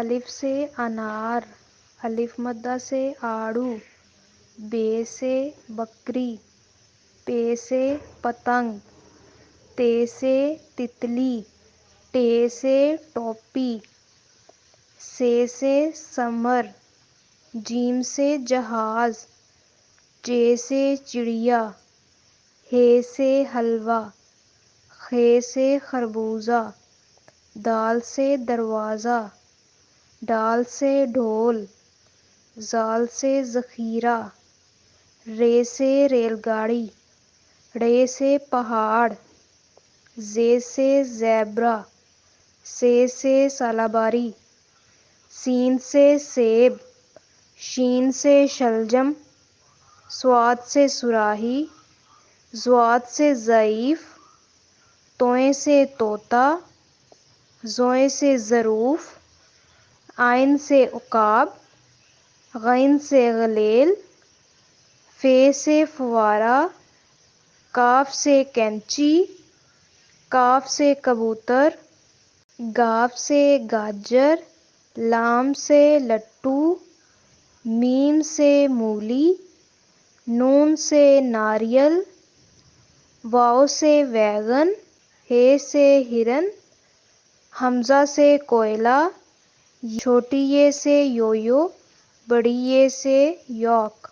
الف سے انار، الف مدہ سے آڑو، بے سے بکری، پے سے پتنگ، تے سے تتلی، ٹے سے ٹوپی، سے ثمر، جیم سے جہاز، چے سے چڑیا، ہے سے حلوہ، خے سے خربوزہ، دال سے دروازہ، ڈال سے ڈھول، زال سے ذخیرہ، رے سے ریل گاڑی، ڑے سے پہاڑ، زے سے زیبرا، سے سالاباری، سین سے سیب، شین سے شلجم، صاد سے صراحی، ضاد سے ضعیف، توئیں سے طوطا، زوئیں سے ظروف، عین سے عقاب، غین سے غلیل، فے سے فوارہ، کاف سے کینچی، کاف سے کبوتر، گاف سے گاجر، لام سے لٹو، میم سے مولی، نون سے ناریل، واؤ سے ویگن، ہے سے ہرن، حمزہ سے کوئلہ، چھوٹی یہ سے یویو، بڑی یہ سے یوک۔